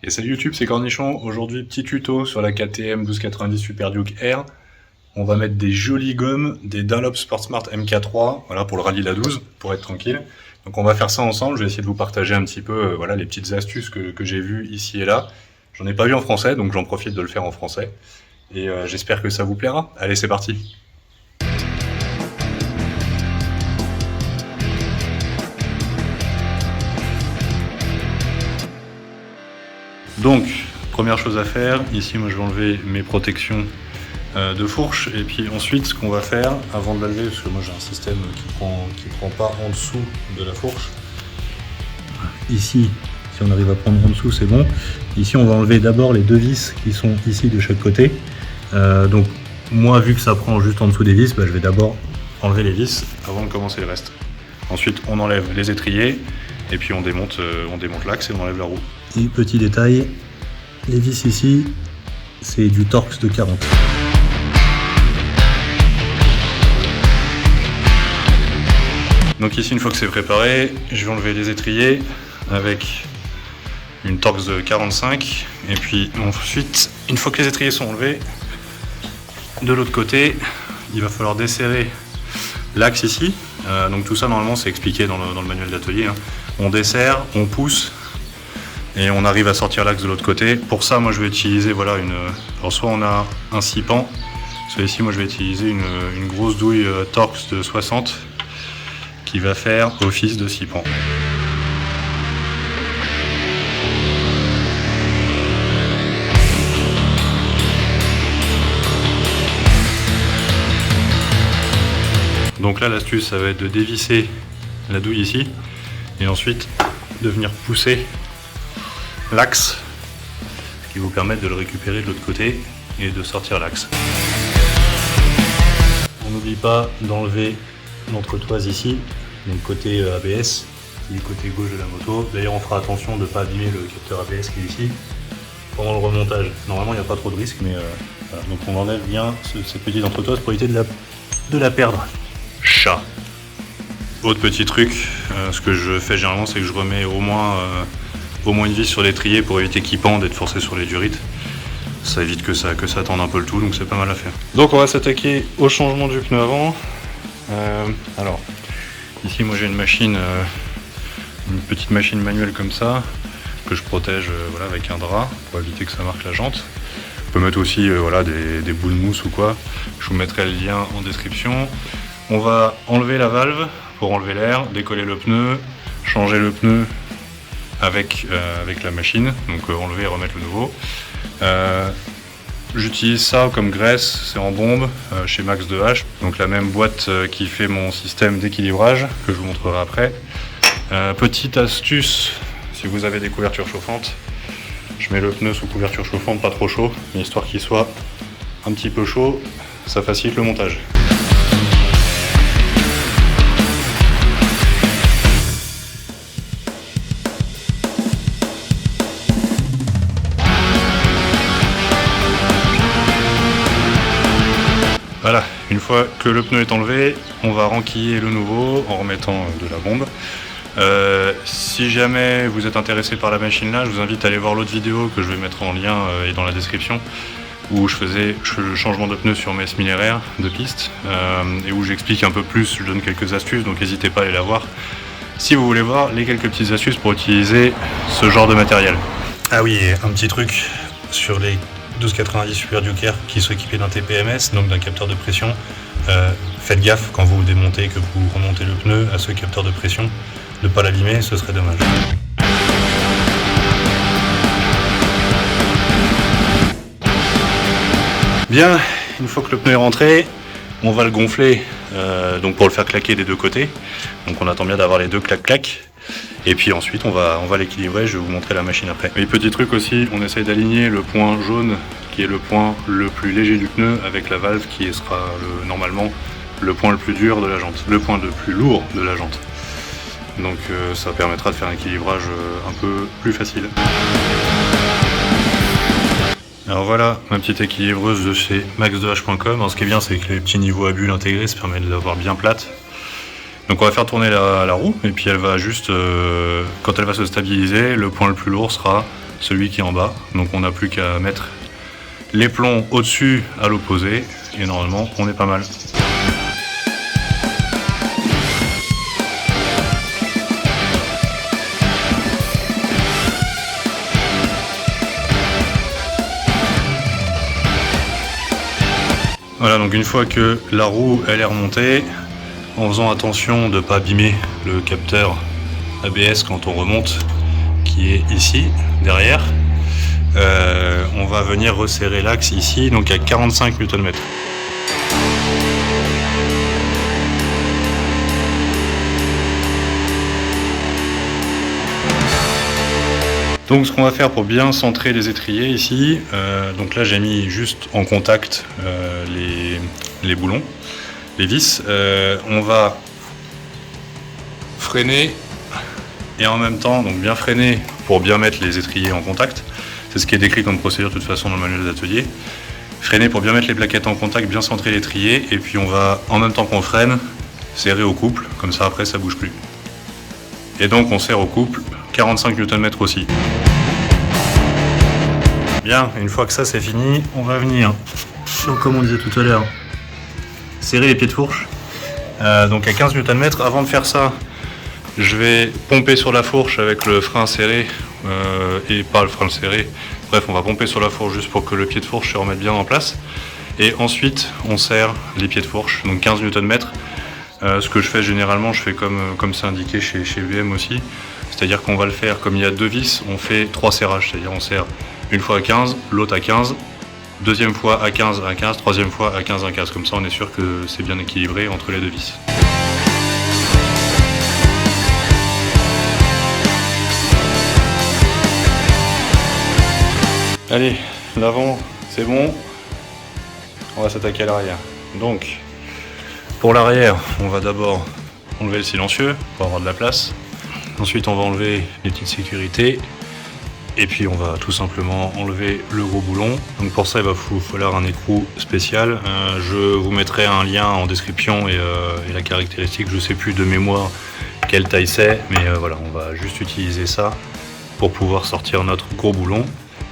Et salut YouTube, c'est Cornichon. Aujourd'hui, petit tuto sur la KTM 1290 Super Duke R. On va mettre des jolies gommes, des Dunlop Sportsmart MK3, voilà, pour le rallye la 12, pour être tranquille. Donc on va faire ça ensemble, je vais essayer de vous partager un petit peu voilà, les petites astuces que j'ai vues ici et là. J'en ai pas vu en français, donc j'en profite de le faire en français. Et j'espère que ça vous plaira. Allez, c'est parti. Donc, première chose à faire, ici moi je vais enlever mes protections de fourche, et puis ensuite ce qu'on va faire avant de la lever, parce que moi j'ai un système qui prend pas en dessous de la fourche. Ici, si on arrive à prendre en dessous, c'est bon. Ici on va enlever d'abord les deux vis qui sont ici de chaque côté. Donc moi, vu que ça prend juste en dessous des vis, je vais d'abord enlever les vis avant de commencer le reste. Ensuite on enlève les étriers, et puis on démonte l'axe et on enlève la roue. Et petit détail, les vis ici, c'est du Torx de 40. Donc ici, une fois que c'est préparé, je vais enlever les étriers avec une Torx de 45. Et puis ensuite, une fois que les étriers sont enlevés, de l'autre côté, il va falloir desserrer l'axe ici. Donc tout ça, normalement, c'est expliqué dans le manuel d'atelier. On desserre, on pousse, et on arrive à sortir l'axe de l'autre côté. Pour ça, moi je vais utiliser alors soit on a un 6 pans, soit ici moi je vais utiliser une grosse douille Torx de 60 qui va faire office de 6 pans. Donc là, l'astuce, ça va être de dévisser la douille ici et ensuite de venir pousser l'axe, ce qui vous permet de le récupérer de l'autre côté et de sortir l'axe. On n'oublie pas d'enlever l'entretoise ici, donc côté ABS, qui est le côté gauche de la moto. D'ailleurs, on fera attention de ne pas abîmer le capteur ABS qui est ici pendant le remontage. Normalement, il n'y a pas trop de risque, mais voilà. Donc on enlève bien cette petite entretoise pour éviter de la perdre. Chat. Autre petit truc, ce que je fais généralement, c'est que je remets au moins une vis sur l'étrier pour éviter qu'il pende et de forcer sur les durites. Ça évite que ça tende un peu le tout, donc c'est pas mal à faire. Donc on va s'attaquer au changement du pneu avant. Alors, ici moi j'ai une petite machine manuelle comme ça, que je protège avec un drap pour éviter que ça marque la jante. On peut mettre aussi des boules de mousse ou quoi. Je vous mettrai le lien en description. On va enlever la valve pour enlever l'air, décoller le pneu, changer le pneu avec la machine, donc enlever et remettre le nouveau. J'utilise ça comme graisse, c'est en bombe chez Max 2H, donc la même boîte qui fait mon système d'équilibrage que je vous montrerai après. Petite astuce, si vous avez des couvertures chauffantes, je mets le pneu sous couverture chauffante, pas trop chaud, mais histoire qu'il soit un petit peu chaud, ça facilite le montage. Voilà, une fois que le pneu est enlevé, on va renquiller le nouveau en remettant de la bombe. Si jamais vous êtes intéressé par la machine là, je vous invite à aller voir l'autre vidéo que je vais mettre en lien et dans la description, où je fais le changement de pneu sur mes similaires de piste et où j'explique un peu plus, je donne quelques astuces, donc n'hésitez pas à aller la voir si vous voulez voir les quelques petites astuces pour utiliser ce genre de matériel. Ah oui, et un petit truc sur les 1290 Super Duke R qui sont équipés d'un TPMS, donc d'un capteur de pression. Faites gaffe quand vous démontez, que vous remontez le pneu à ce capteur de pression, de ne pas l'abîmer, ce serait dommage. Bien, une fois que le pneu est rentré, on va le gonfler donc pour le faire claquer des deux côtés. Donc on attend bien d'avoir les deux clac-clac. Et puis ensuite on va l'équilibrer, je vais vous montrer la machine après. Et petit truc aussi, on essaye d'aligner le point jaune qui est le point le plus léger du pneu avec la valve qui sera normalement le point le plus dur de la jante, le point le plus lourd de la jante. Donc ça permettra de faire un équilibrage un peu plus facile. Alors voilà ma petite équilibreuse de chez max2h.com. Alors ce qui est bien, c'est que les petits niveaux à bulles intégrés, ça permet de l'avoir bien plate. Donc on va faire tourner la roue et puis elle va juste, quand elle va se stabiliser, le point le plus lourd sera celui qui est en bas. Donc on n'a plus qu'à mettre les plombs au-dessus à l'opposé et normalement on est pas mal. Voilà, donc une fois que la roue elle est remontée, en faisant attention de ne pas abîmer le capteur ABS quand on remonte, qui est ici, derrière, on va venir resserrer l'axe ici, donc à 45 Nm. Donc ce qu'on va faire pour bien centrer les étriers ici, donc là j'ai mis juste en contact les boulons, les vis. On va freiner et en même temps donc bien freiner pour bien mettre les étriers en contact. C'est ce qui est décrit comme procédure de toute façon dans le manuel d'atelier. Freiner pour bien mettre les plaquettes en contact, bien centrer l'étrier et puis on va en même temps qu'on freine serrer au couple, comme ça après ça bouge plus. Et donc on serre au couple 45 Nm aussi. Bien, une fois que ça c'est fini, on va venir, donc comme on disait tout à l'heure, serrer les pieds de fourche. Donc à 15 Nm. Avant de faire ça, je vais pomper sur la fourche avec le frein serré et pas le frein serré. Bref, on va pomper sur la fourche juste pour que le pied de fourche se remette bien en place. Et ensuite, on serre les pieds de fourche, donc 15 Nm. Ce que je fais généralement, je fais comme c'est indiqué chez VM aussi. C'est-à-dire qu'on va le faire, comme il y a deux vis, on fait 3 serrages. C'est-à-dire on serre une fois à 15, l'autre à 15, deuxième fois à 15, à 15, troisième fois à 15, à 15. Comme ça, on est sûr que c'est bien équilibré entre les deux vis. Allez, l'avant, c'est bon. On va s'attaquer à l'arrière. Donc, pour l'arrière, on va d'abord enlever le silencieux pour avoir de la place. Ensuite, on va enlever les petites sécurités. Et puis, on va tout simplement enlever le gros boulon. Donc pour ça, il va falloir un écrou spécial. Je vous mettrai un lien en description et la caractéristique. Je ne sais plus de mémoire quelle taille c'est. Mais voilà, on va juste utiliser ça pour pouvoir sortir notre gros boulon.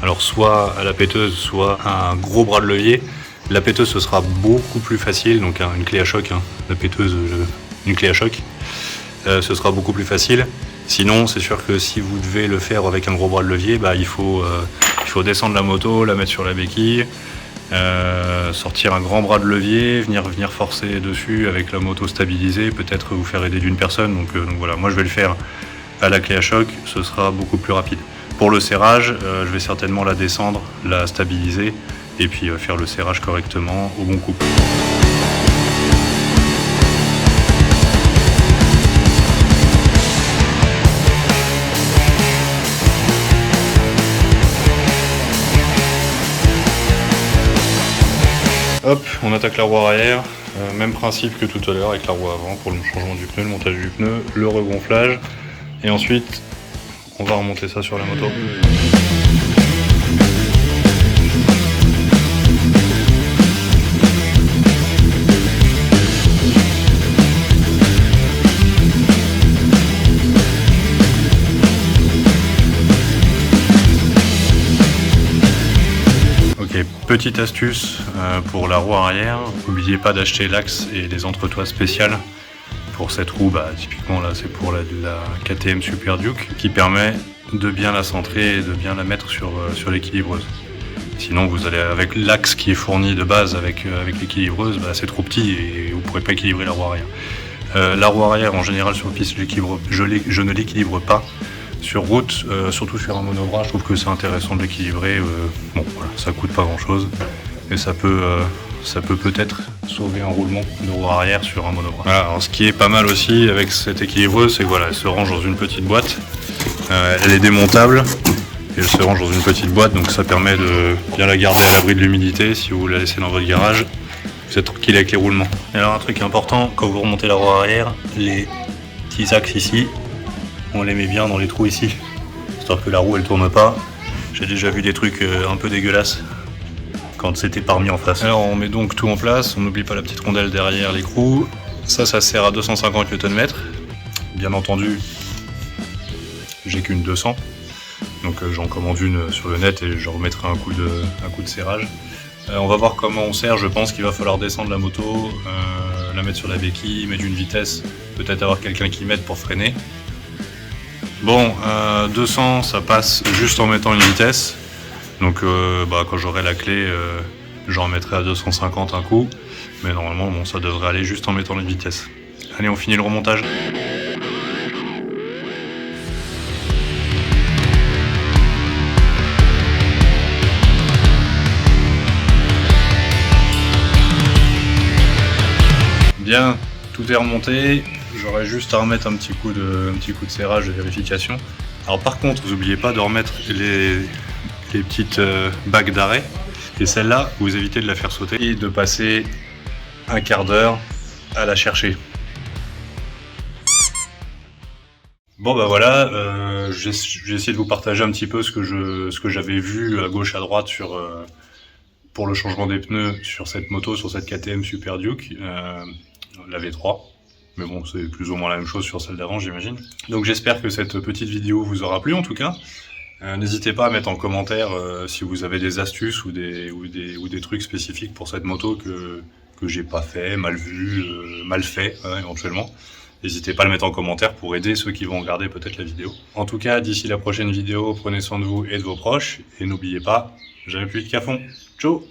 Alors soit à la péteuse, soit à un gros bras de levier. La péteuse, ce sera beaucoup plus facile. Donc une clé à choc. La péteuse, une clé à choc. Ce sera beaucoup plus facile. Sinon, c'est sûr que si vous devez le faire avec un gros bras de levier, il faut descendre la moto, la mettre sur la béquille, sortir un grand bras de levier, venir forcer dessus avec la moto stabilisée, peut-être vous faire aider d'une personne. Donc voilà, moi je vais le faire à la clé à choc, ce sera beaucoup plus rapide. Pour le serrage, je vais certainement la descendre, la stabiliser et puis faire le serrage correctement au bon couple. Hop, on attaque la roue arrière, même principe que tout à l'heure avec la roue avant pour le changement du pneu, le montage du pneu, le regonflage, et ensuite on va remonter ça sur la moto. Petite astuce pour la roue arrière, n'oubliez pas d'acheter l'axe et les entretoises spéciales pour cette roue. Typiquement là c'est pour la KTM Super Duke qui permet de bien la centrer et de bien la mettre sur l'équilibreuse. Sinon vous allez avec l'axe qui est fourni de base avec l'équilibreuse, c'est trop petit et vous ne pourrez pas équilibrer la roue arrière. La roue arrière en général sur piste je ne l'équilibre pas. Sur route, surtout sur un monobras, je trouve que c'est intéressant de l'équilibrer. Bon, voilà, ça coûte pas grand chose et ça peut peut-être sauver un roulement de roue arrière sur un monobras. Voilà, alors ce qui est pas mal aussi avec cette équilibreuse, c'est que voilà, elle se range dans une petite boîte. Elle est démontable et elle se range dans une petite boîte, donc ça permet de bien la garder à l'abri de l'humidité. Si vous la laissez dans votre garage, vous êtes tranquille avec les roulements. Et alors un truc important, quand vous remontez la roue arrière, les petits axes ici, on les met bien dans les trous ici, histoire que la roue elle tourne pas. J'ai déjà vu des trucs un peu dégueulasses quand c'était pas remis en face. Alors on met donc tout en place, on n'oublie pas la petite rondelle derrière l'écrou. Ça sert à 250 Nm. Bien entendu, j'ai qu'une 200. Donc j'en commande une sur le net et je remettrai un coup de serrage. On va voir comment on serre. Je pense qu'il va falloir descendre la moto, la mettre sur la béquille, mettre une vitesse, peut-être avoir quelqu'un qui m'aide pour freiner. Bon, 200 ça passe juste en mettant une vitesse. Donc quand j'aurai la clé, j'en remettrai à 250 un coup. Mais normalement bon, ça devrait aller juste en mettant la vitesse. Allez, on finit le remontage. Bien, tout est remonté. J'aurais juste à remettre un petit coup de serrage de vérification. Alors par contre, vous n'oubliez pas de remettre les petites bagues d'arrêt. Et celle-là, vous évitez de la faire sauter et de passer un quart d'heure à la chercher. Bon bah voilà, j'ai essayé de vous partager un petit peu ce que j'avais vu à gauche à droite pour le changement des pneus sur cette moto, sur cette KTM Super Duke, la V3. Mais bon, c'est plus ou moins la même chose sur celle d'avant, j'imagine. Donc j'espère que cette petite vidéo vous aura plu en tout cas. N'hésitez pas à mettre en commentaire si vous avez des astuces ou des trucs spécifiques pour cette moto que j'ai pas fait, mal vu, mal fait éventuellement. N'hésitez pas à le mettre en commentaire pour aider ceux qui vont regarder peut-être la vidéo. En tout cas, d'ici la prochaine vidéo, prenez soin de vous et de vos proches. Et n'oubliez pas, jamais plus vite qu'à fond. Ciao!